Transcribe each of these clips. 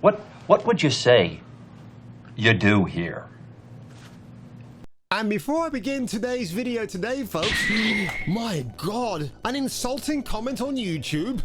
What would you say you do here? And before I begin today's video today, folks, my God, an insulting comment on YouTube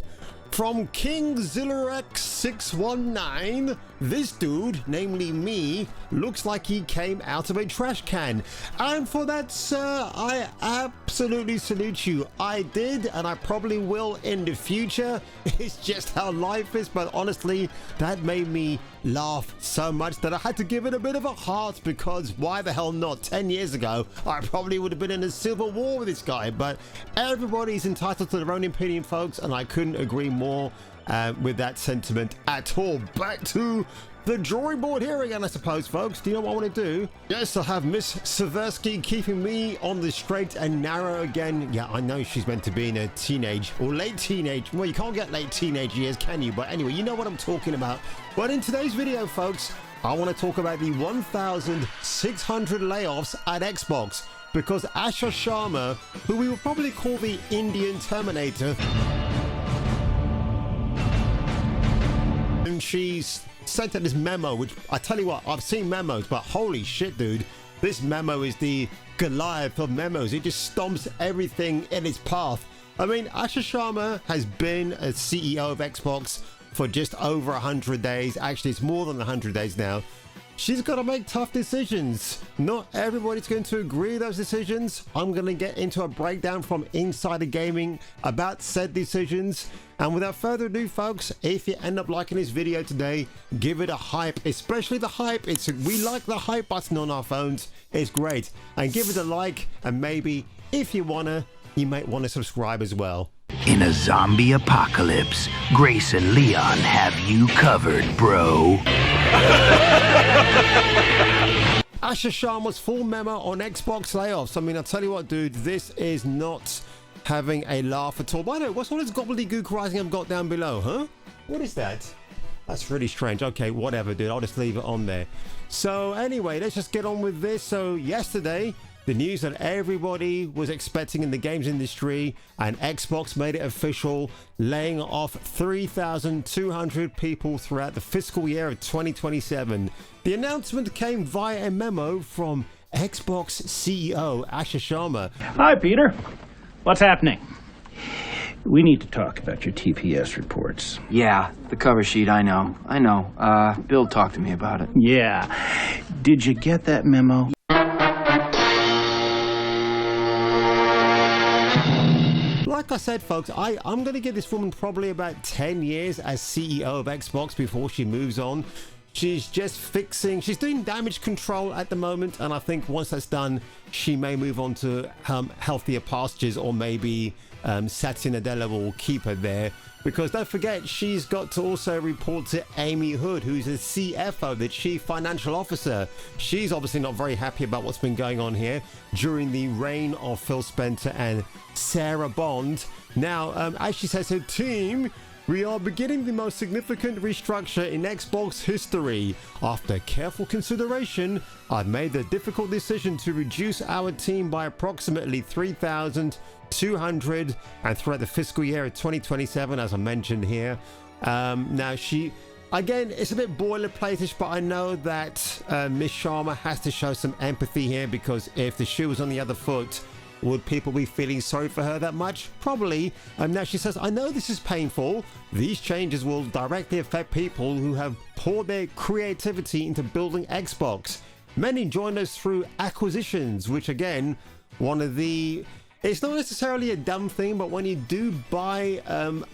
from King Zillarex619. This dude, namely me, looks like he came out of a trash can. And for that, sir, I absolutely salute you. I did, and I probably will in the future. It's just how life is, but honestly, that made me laugh so much that I had to give it a bit of a heart, because why the hell not? 10 years ago, I probably would have been in a civil war with this guy, but everybody's entitled to their own opinion, folks, and I couldn't agree more with that sentiment at all. Back to the drawing board here again, I suppose, folks. Do you know what I want to do? Yes, I have Miss Seversky keeping me on the straight and narrow again. Yeah, I know she's meant to be in a teenage or late teenage. Well, you can't get late teenage years, can you? But anyway, you know what I'm talking about. But in today's video, folks, I want to talk about the 1,600 layoffs at Xbox, because Asha Sharma, who we will probably call the Indian Terminator, and she's sent out this memo, which I tell you what, I've seen memos, but holy shit, dude, this memo is the Goliath of memos. It just stomps everything in its path. I mean, Asha Sharma has been a CEO of Xbox for just over 100 days. Actually, it's more than 100 days now. She's got to make tough decisions. Not everybody's going to agree with those decisions. I'm going to get into a breakdown from Insider Gaming about said decisions. And without further ado, folks, if you end up liking this video today, give it a hype, especially the hype. We like the hype button on our phones. It's great. And give it a like, and maybe, if you wanna, you might want to subscribe as well. In a zombie apocalypse, Grace and Leon have you covered, bro. Asha Sharma's full memo on Xbox layoffs. I mean, I'll tell you what, dude, this is not having a laugh at all. By the way, what's all this gobbledygook writing I've got down below, huh? What is that? That's really strange. Okay, whatever, dude. I'll just leave it on there. So anyway, let's just get on with this. So yesterday, the news that everybody was expecting in the games industry, and Xbox made it official, laying off 3,200 people throughout the fiscal year of 2027. The announcement came via a memo from Xbox CEO Asha Sharma. Hi, Peter. What's happening? We need to talk about your TPS reports. Yeah, the cover sheet, I know. Bill talked to me about it. Yeah. Did you get that memo? Like I said, folks, I'm going to give this woman probably about 10 years as CEO of Xbox before she moves on. She's doing damage control at the moment, and I think once that's done, she may move on to healthier pastures, or maybe Satya Nadella will keep her there. Because don't forget, she's got to also report to Amy Hood, who's the CFO, the Chief Financial Officer. She's obviously not very happy about what's been going on here during the reign of Phil Spencer and Sarah Bond. Now, as she says, her team, we are beginning the most significant restructure in Xbox history. After careful consideration, I've made the difficult decision to reduce our team by approximately 3,200 and throughout the fiscal year of 2027, as I mentioned here. Now, again, it's a bit boilerplate-ish, but I know that Miss Sharma has to show some empathy here, because if the shoe was on the other foot, would people be feeling sorry for her that much? Probably. Now she says, I know this is painful. These changes will directly affect people who have poured their creativity into building Xbox. Many joined us through acquisitions, which again, it's not necessarily a dumb thing, but when you do buy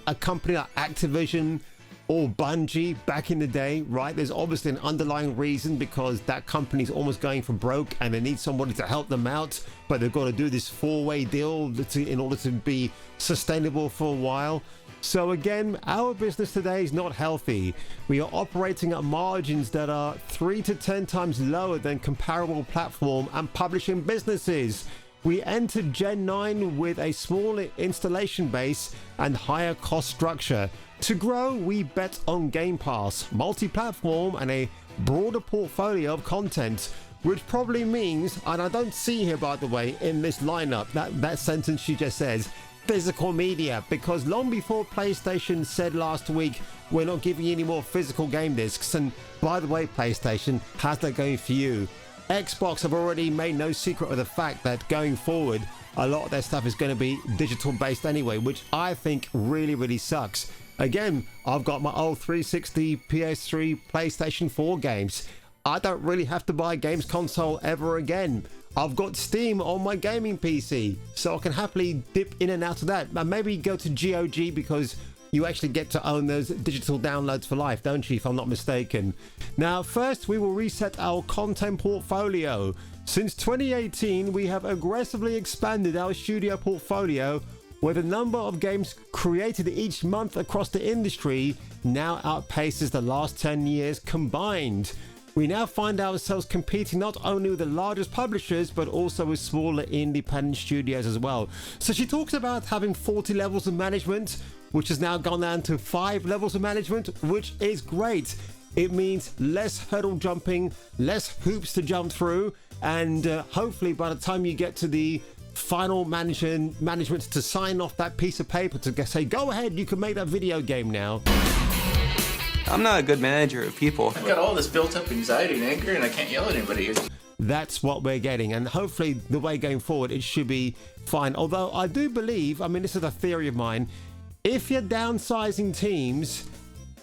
a company like Activision or Bungie back in the day, right, there's obviously an underlying reason, because that company's almost going for broke and they need somebody to help them out, but they've got to do this four-way deal in order to be sustainable for a while. So again, our business today is not healthy. We are operating at margins that are 3 to 10 times lower than comparable platform and publishing businesses. We entered Gen 9 with a smaller installation base and higher cost structure. To grow, we bet on Game Pass, multi-platform, and a broader portfolio of content, which probably means, and I don't see here, by the way, in this lineup, that sentence she just says, physical media, because long before PlayStation said last week, we're not giving you any more physical game discs, and by the way, PlayStation, how's that going for you? Xbox have already made no secret of the fact that going forward, a lot of their stuff is going to be digital based anyway, which I think really sucks. Again, I've got my old 360, PS3, PlayStation 4 games. I don't really have to buy a games console ever again. I've got Steam on my gaming PC, so I can happily dip in and out of that. And maybe go to GOG, because you actually get to own those digital downloads for life, don't you, if I'm not mistaken. Now, first, we will reset our content portfolio. Since 2018, we have aggressively expanded our studio portfolio, where the number of games created each month across the industry now outpaces the last 10 years combined. We now find ourselves competing not only with the largest publishers, but also with smaller independent studios as well. So she talks about having 40 levels of management, which has now gone down to 5 levels of management, which is great. It means less hurdle jumping, less hoops to jump through, and hopefully by the time you get to the final management to sign off that piece of paper to say, go ahead, you can make that video game now. I'm not a good manager of people. I've got all this built up anxiety and anger, and I can't yell at anybody. That's what we're getting, and hopefully the way going forward it should be fine. Although I do believe, I mean, this is a theory of mine, if you're downsizing teams,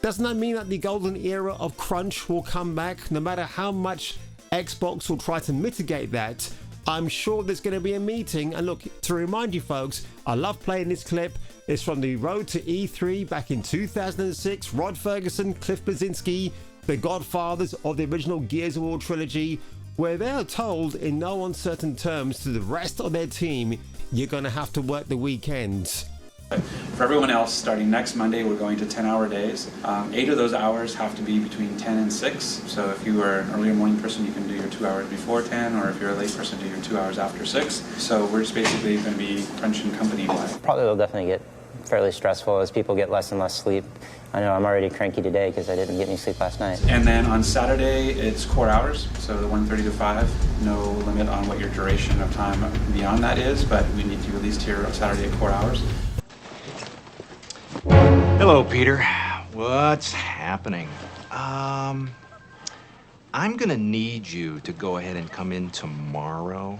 doesn't that mean that the golden era of crunch will come back? No matter how much Xbox will try to mitigate that, I'm sure there's going to be a meeting. And look, to remind you folks, I love playing this clip. It's from the road to E3 back in 2006. Rod Ferguson, Cliff Bleszinski, the godfathers of the original Gears of War trilogy, where they are told in no uncertain terms to the rest of their team, you're going to have to work the weekends. For everyone else, starting next Monday, we're going to 10-hour days. 8 of those hours have to be between 10 and 6. So if you are an earlier morning person, you can do your 2 hours before 10, or if you're a late person, do your 2 hours after 6. So we're just basically going to be crunching company-wide. Probably will definitely get fairly stressful as people get less and less sleep. I know I'm already cranky today because I didn't get any sleep last night. And then on Saturday, it's core hours, so the 1:30 to 5. No limit on what your duration of time beyond that is, but we need you at least here on Saturday at core hours. Hello, Peter. What's happening? I'm gonna need you to go ahead and come in tomorrow.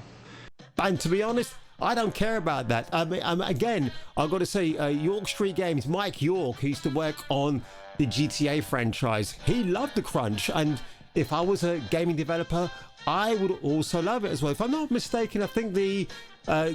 And to be honest, I don't care about that. Again, I've got to say, York Street Games, Mike York, who used to work on the GTA franchise, he loved the crunch. And if I was a gaming developer, I would also love it as well. If I'm not mistaken, I think the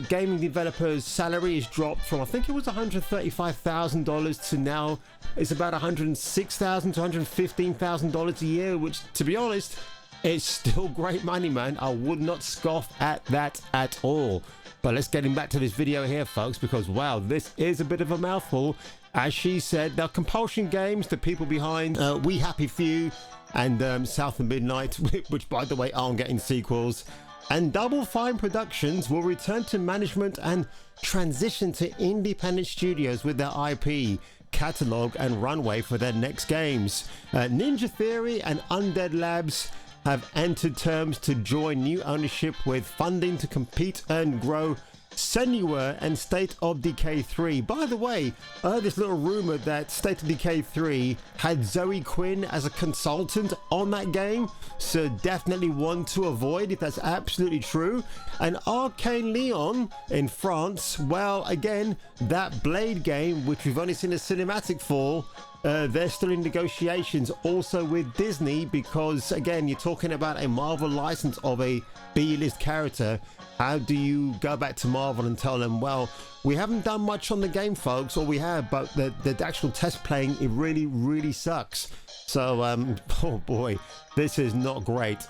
gaming developer's salary has dropped from, I think it was $135,000 to now it's about $106,000 to $115,000 a year, which, to be honest, it's still great money, man. I would not scoff at that at all. But let's get back to this video here, folks, because wow, this is a bit of a mouthful. As she said, now Compulsion Games, the people behind We Happy Few and South of Midnight, which by the way aren't getting sequels, and Double Fine Productions will return to management and transition to independent studios with their IP, catalog and runway for their next games. Ninja Theory and Undead Labs have entered terms to join new ownership with funding to compete and grow Senua and State of Decay 3. By the way, I heard this little rumor that State of Decay 3 had Zoe Quinn as a consultant on that game, so definitely one to avoid if that's absolutely true. And Arcane Leon in France, well, again, that Blade game, which we've only seen a cinematic for, they're still in negotiations also with Disney, because again, you're talking about a Marvel license of a B-list character. How do you go back to Marvel and tell them, well, we haven't done much on the game, folks, or we have, but the actual test playing, it really sucks. So oh boy, this is not great.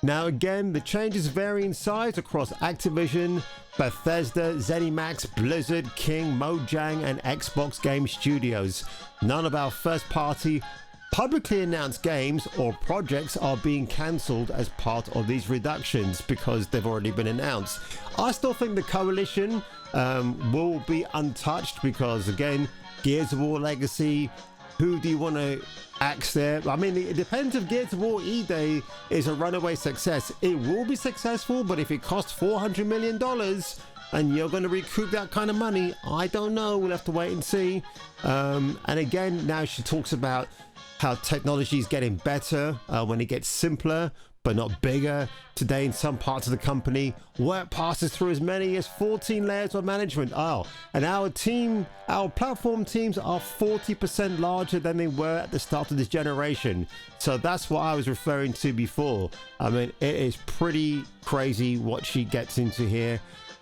Now again, the changes vary in size across Activision, Bethesda, ZeniMax, Blizzard, King, Mojang, and Xbox Game Studios. None of our first-party publicly announced games or projects are being cancelled as part of these reductions because they've already been announced. I still think the Coalition will be untouched because, again, Gears of War Legacy, who do you want to axe there? I mean, it depends if Gears of War E-Day is a runaway success. It will be successful, but if it costs $400 million, and you're going to recoup that kind of money. I don't know. We'll have to wait and see. And again, now she talks about how technology is getting better when it gets simpler but not bigger. Today in some parts of the company, work passes through as many as 14 layers of management. And our platform teams are 40% larger than they were at the start of this generation. So that's what I was referring to before. I mean, it is pretty crazy what she gets into here.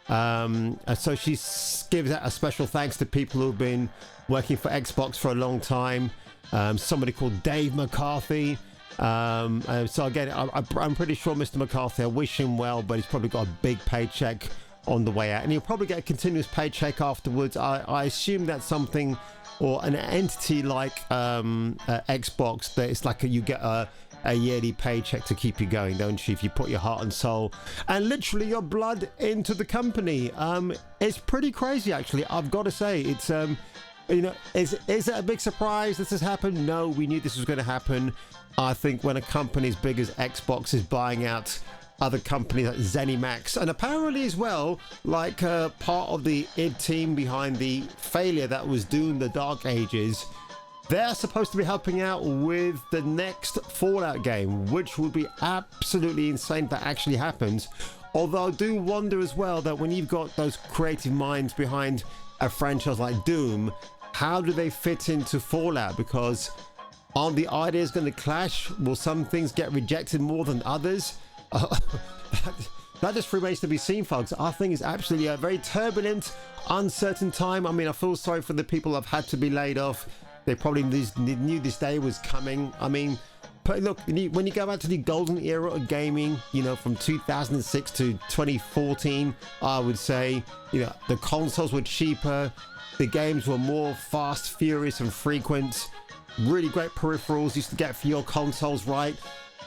So she gives out a special thanks to people who've been working for Xbox for a long time. Somebody called Dave McCarthy. So again, I'm pretty sure Mr. McCarthy, I wish him well, but he's probably got a big paycheck on the way out, and he'll probably get a continuous paycheck afterwards. I assume that's something, or an entity like Xbox, that it's like you get a yearly paycheck to keep you going, don't you, if you put your heart and soul and literally your blood into the company. It's pretty crazy, actually. I've got to say, it's you know, is it a big surprise this has happened? No, we knew this was going to happen. I think when a company as big as Xbox is buying out other companies like ZeniMax, and apparently as well, like part of the id team behind the failure that was Doom: The Dark Ages, they're supposed to be helping out with the next Fallout game, which would be absolutely insane if that actually happens. Although I do wonder as well that when you've got those creative minds behind a franchise like Doom, how do they fit into Fallout? Because aren't the ideas going to clash? Will some things get rejected more than others? That just remains to be seen, folks. I think it's absolutely a very turbulent, uncertain time. I mean, I feel sorry for the people that have had to be laid off. They probably knew this day was coming. I mean, but look, when you go back to the golden era of gaming, you know, from 2006 to 2014, I would say, you know, the consoles were cheaper. The games were more fast, furious, and frequent. Really great peripherals used to get for your consoles, right?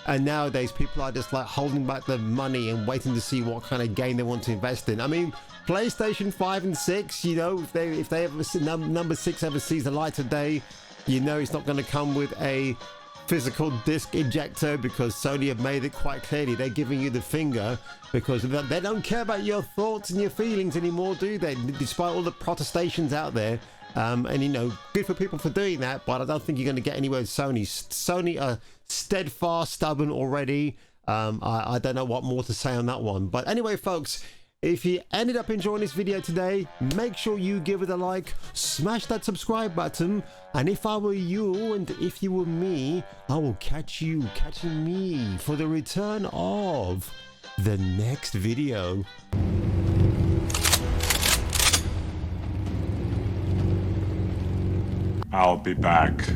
And nowadays people are just like holding back the money and waiting to see what kind of game they want to invest in. I mean, PlayStation 5 and 6, you know, if they ever see number 6 ever sees the light of day, you know it's not going to come with a physical disc ejector, because Sony have made it quite clearly they're giving you the finger, because they don't care about your thoughts and your feelings anymore, do they? Despite all the protestations out there. And you know, good for people for doing that, but I don't think you're going to get anywhere with Sony. Sony are steadfast, stubborn already. I don't know what more to say on that one. But anyway, folks, if you ended up enjoying this video today, make sure you give it a like, smash that subscribe button, and if I were you and if you were me, I will catching me for the return of the next video. I'll be back.